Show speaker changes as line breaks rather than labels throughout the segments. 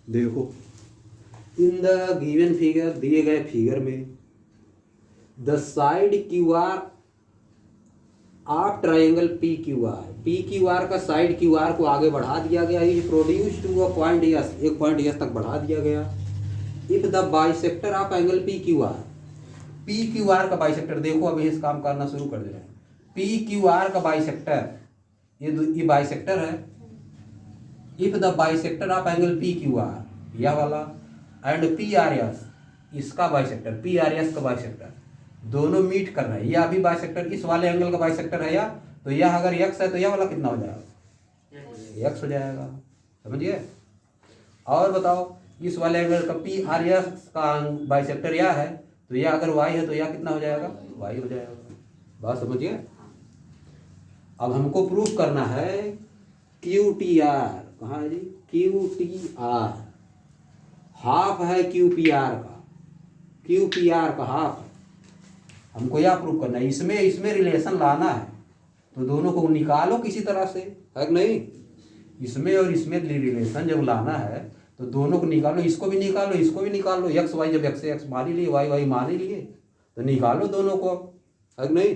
देखो in the given figure, दिए गए फिगर में the side Q R of triangle P Q R का साइड क्यू आर को आगे बढ़ा दिया गया, is produce to a point S, एक पॉइंट एस तक बढ़ा दिया गया। If the bisector of angle P Q R का बाइसेक्टर, देखो अभी इस काम करना शुरू कर दे रहे हैं। पी क्यू आर का बाइसेक्टर, ये बाइसेक्टर है। If the bisector of angle P Q are, यह वाला, एंड पी आर एस, इसका बाइसेक्टर, पी आर एस का बाइसेक्टर, दोनों मीट कर रहे हैं। यह भी बाइसेक्टर इस वाले एंगल का बाइसेक्टर है, या तो यह अगर एक्स है तो यह वाला कितना हो जाएगा, एक्स हो जाएगा। समझिए। और बताओ इस वाले एंगल का पी आर एस का बाइसेक्टर यह है, तो यह अगर वाई है तो यह कितना हो जाएगा, वाई हो जाएगा। बात समझिए। अब हमको प्रूफ करना है क्यू टी आर, कहाँ है जी, क्यू टी आर हाफ है क्यू पी आर का, क्यू पी आर का हाफ है। हमको यह प्रूफ करना है, इसमें रिलेशन लाना है, तो दोनों को निकालो किसी तरह से, है कि नहीं। इसमें और इसमें रिलेशन जब लाना है तो दोनों को निकालो, इसको भी निकालो, इसको भी निकालो। एक्स वाई, जब एक्स एक्स मान ही लिए, वाई वाई मान ही लिए, तो निकालो दोनों को, है कि नहीं।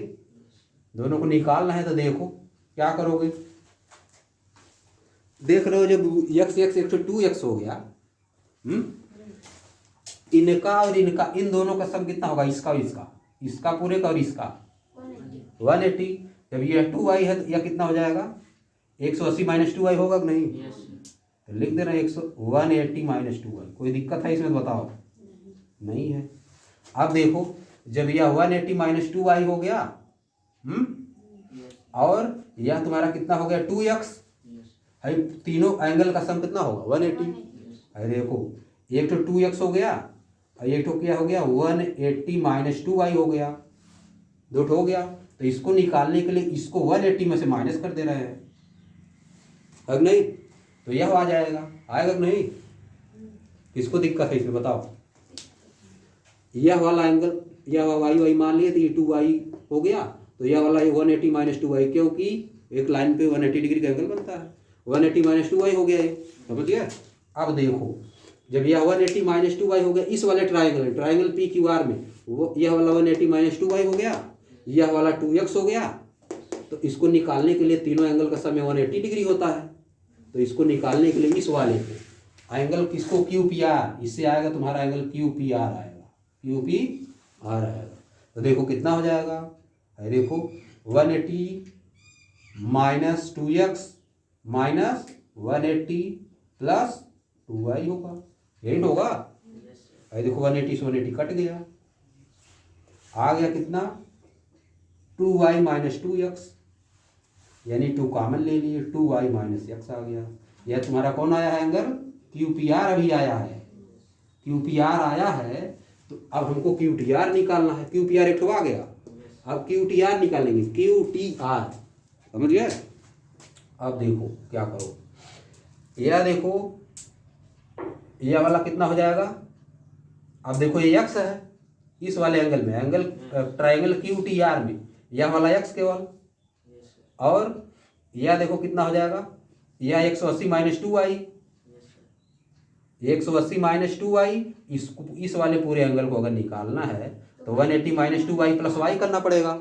दोनों को निकालना है, तो देखो क्या करोगे। देख रहे हो जब एक्स एक्स एक तो 2x हो गया, इनका और इनका, इन दोनों का सम कितना होगा, इसका और इसका, इसका पूरे का और इसका 180। जब ये 2y है तो यह कितना हो जाएगा, 180 माइनस 2y होगा कि नहीं। तो लिख देना 180 माइनस 2y। कोई दिक्कत है इसमें तो बताओ, नहीं है। अब देखो जब यह 180 माइनस 2y हो गया, और यह तुम्हारा कितना हो गया 2x है, तीनों एंगल का सम कितना होगा 180। अरे देखो एक तो 2x हो गया और एक तो क्या हो गया 180 माइनस 2y हो गया, दो हो गया। तो इसको निकालने के लिए इसको 180 में से माइनस कर दे रहे हैं, है नहीं। तो यह आ जाएगा, आएगा कि नहीं। किसको दिक्कत है इसमें बताओ। यह वाला एंगल, यह वाई वाई मान लिए तो ये 2y हो गया, तो यह वाला 180 माइनस 2y, क्योंकि एक लाइन पे 180 डिग्री का एंगल बनता है। 180 माइनस 2y हो गया ये, समझ गया। अब देखो जब यह 180 माइनस 2y हो गया इस वाले ट्राइंगल पी क्यू आर में, वो यह वाला 180 माइनस 2y हो गया, यह वाला 2x हो गया। तो इसको निकालने के लिए तीनों एंगल का सम 180 डिग्री होता है, तो इसको निकालने के लिए इस वाले को एंगल किसको, क्यू पी आर, इससे आएगा तुम्हारा एंगल क्यू पी आर आएगा, क्यू पी आर आएगा। तो देखो कितना हो जाएगा, देखो 180 minus 2x minus 180 plus 2y होगा, यही होगा। देखो 180 से 180 कट गया, आ गया कितना 2y माइनस 2x, यानी 2 कॉमन ले लिए, 2y माइनस x आ गया। यह तुम्हारा कौन आया है एंगल, क्यू पी आर अभी आया है, क्यू पी आर आया है। तो अब हमको क्यू टी आर निकालना है, क्यू पी आर एक आ गया, अब क्यू टी आर निकालेंगे, क्यू टी आर, समझ गए। अब देखो क्या करो, यह देखो यह वाला कितना हो जाएगा। अब देखो ये x है इस वाले एंगल में, angle triangle Q T are में, यह वाला x केवल, और यह देखो कितना हो जाएगा, यह 180 माइनस 2y, 180 माइनस 2y, इसको इस वाले पूरे एंगल को अगर निकालना है तो 180 माइनस 2y प्लस y करना पड़ेगा।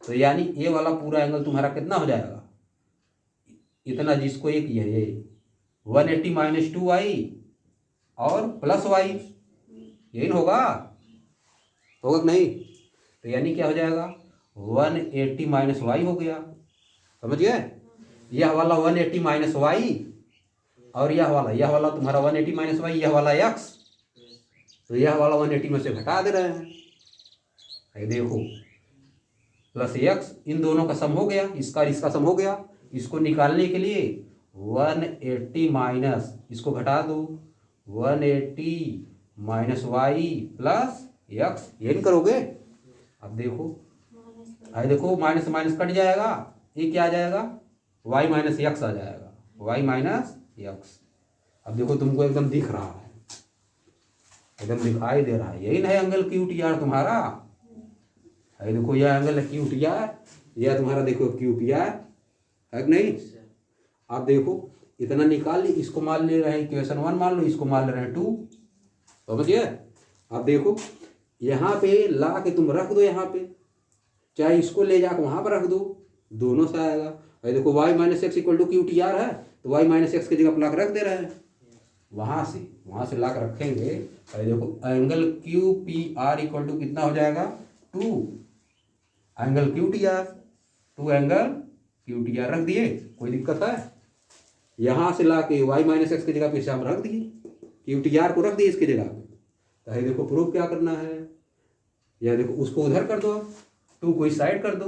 तो यानी ये वाला पूरा एंगल तुम्हारा कितना हो जाएगा, इतना जिसको एक ये 180 माइनस 2y और प्लस y, यही होगा, होगा कि नहीं। तो यानी क्या हो जाएगा 180 माइनस y हो गया, समझ गए। यह वाला 180 माइनस y और यह वाला तुम्हारा 180 माइनस y, यह वाला x, तो यह वाला 180 में से घटा दे रहे हैं, देखो प्लस x, इन दोनों का सम हो गया, इसका इसका सम हो गया। इसको निकालने के लिए 180 माइनस, इसको घटा दो, 180 माइनस y प्लस x, यही करोगे। अब देखो देखो माइनस माइनस कट जाएगा, ये क्या आ जाएगा y माइनस एक्स आ जाएगा, y माइनस एक्स। अब देखो तुमको एकदम दिख रहा है, एकदम दिखाई दे रहा है, यही ना एंगल क्यू टी आर तुम्हारा है। देखो यह एंगल है क्यू टी आर, यह तुम्हारा देखो क्यू पी आर है कि नहीं। अब देखो इतना निकाल ली, इसको मान ले रहे हैं इक्वेशन 1 मान लो, इसको मान ले रहे हैं 2। समझिए। अब देखो यहाँ पे ला के तुम रख दो, यहाँ पे चाहे इसको ले जाकर वहाँ पर रख दो, दोनों से आएगा। भाई देखो y minus x equal to Q T R है, तो y माइनस एक्स की जगह ला के रख दे रहे हैं, वहाँ से ला कर रखेंगे। भाई देखो angle Q P R equal to कितना हो जाएगा 2 angle Q T R, 2 angle Q T R रख दिए। कोई दिक्कत है? यहाँ से ला के y माइनस एक्स की जगह पे हम रख दिए, क्यू टी आर को रख दिए इसकी जगह पे। तो भाई देखो प्रूफ क्या करना है, या देखो उसको उधर कर दो, 2 को इस साइड कर दो,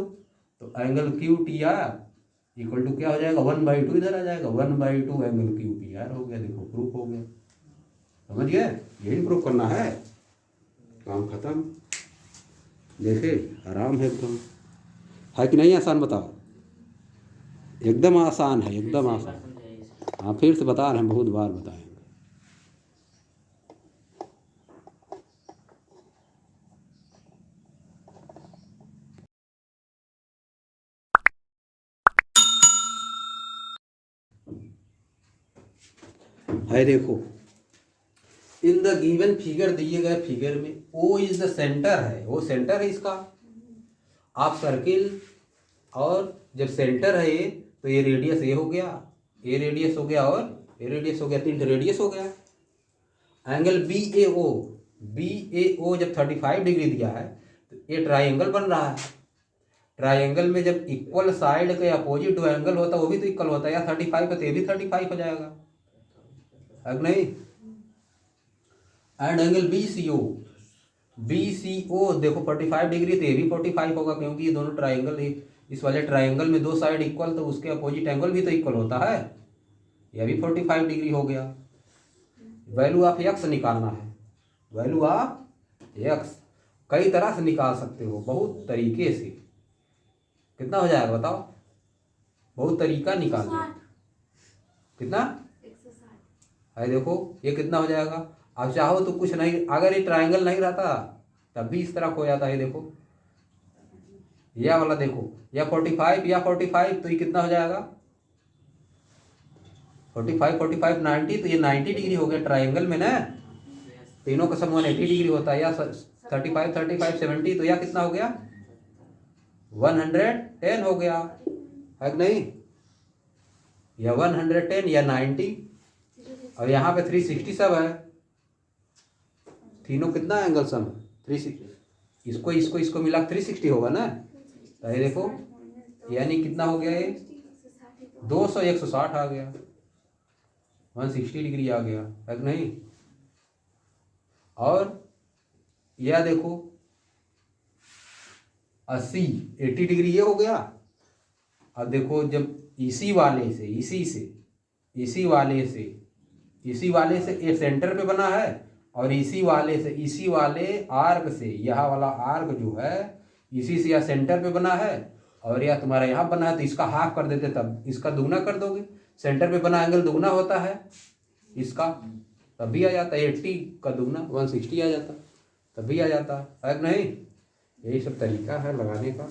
तो angle Q T R equal to क्या हो जाएगा 1/2 इधर आ जाएगा, 1/2 एंगल क्यू पी आर हो गया। देखो प्रूफ हो गया। समझ गए? यही प्रूफ करना है, काम खत्म। देखे आराम है एकदम, है कि नहीं? आसान बताओ, एकदम आसान है, एकदम आसान। हाँ फिर से बता रहे हैं, बहुत बार बताएंगे। है देखो इन द गिवन फिगर, दिए गए फिगर में O इज द सेंटर है, वो सेंटर है इसका। आप सर्किल, और जब सेंटर है ये, तो ये रेडियस ए हो गया, ए रेडियस हो गया, और ए रेडियस हो गया, 3 रेडियस हो गया। एंगल बी ए ओ जब 35 डिग्री दिया है, तो ये ट्राइंगल बन रहा है। ट्राइंगल में जब इक्वल साइड के अपोजिट जो एंगल होता है वो भी तो इक्वल होता है, या 35 है तो ये भी 35 हो जाएगा, है नहीं? एंड एंगल बी सी ओ देखो 45 डिग्री, तो ये भी 45 होगा, क्योंकि ये दोनों ट्राइंगल, इस वाले ट्राइंगल में 2 साइड इक्वल, तो उसके अपोजिट एंगल भी तो इक्वल होता है, यह भी 45 डिग्री हो गया। वैल्यू ऑफ एक्स निकालना है, वैल्यू ऑफ एक्स कई तरह से निकाल सकते हो, बहुत तरीके से। कितना हो जाएगा बताओ? बहुत तरीका निकालना। कितना है? देखो ये कितना हो जाएगा। अब चाहो तो कुछ नहीं, अगर ये ट्राइंगल नहीं रहता तब भी इस तरह हो जाता है। देखो यह वाला देखो, या 45 या 45, तो ये कितना हो जाएगा 45 45 90, तो ये 90 डिग्री हो गया ट्राइंगल में ना, तीनों का सम 180 डिग्री होता है। या 35 35 70, तो यह कितना हो गया 110 हो गया, है कि नहीं? या 110 या 90, और यहाँ पे 360 सब है, तीनों कितना एंगल सम है 360, इसको मिला 360 होगा ना। तो ये देखो यानी कितना हो गया, ये 200 160 आ गया, 160 डिग्री आ गया, है कि नहीं? और यह देखो 80 डिग्री ये हो गया। अब देखो जब इसी वाले से ये सेंटर पे बना है, और इसी वाले आर्क से यह वाला आर्क जो है इसी से यह सेंटर पे बना है, और यह तुम्हारा यहाँ बना है, तो इसका हाफ कर देते, तब इसका दुगना कर दोगे। सेंटर पे बना एंगल दुगना होता है इसका, तब भी आ जाता है 80 का दुगना 160 आ जाता, तब भी आ जाता है कि नहीं? यही सब तरीका है लगाने का।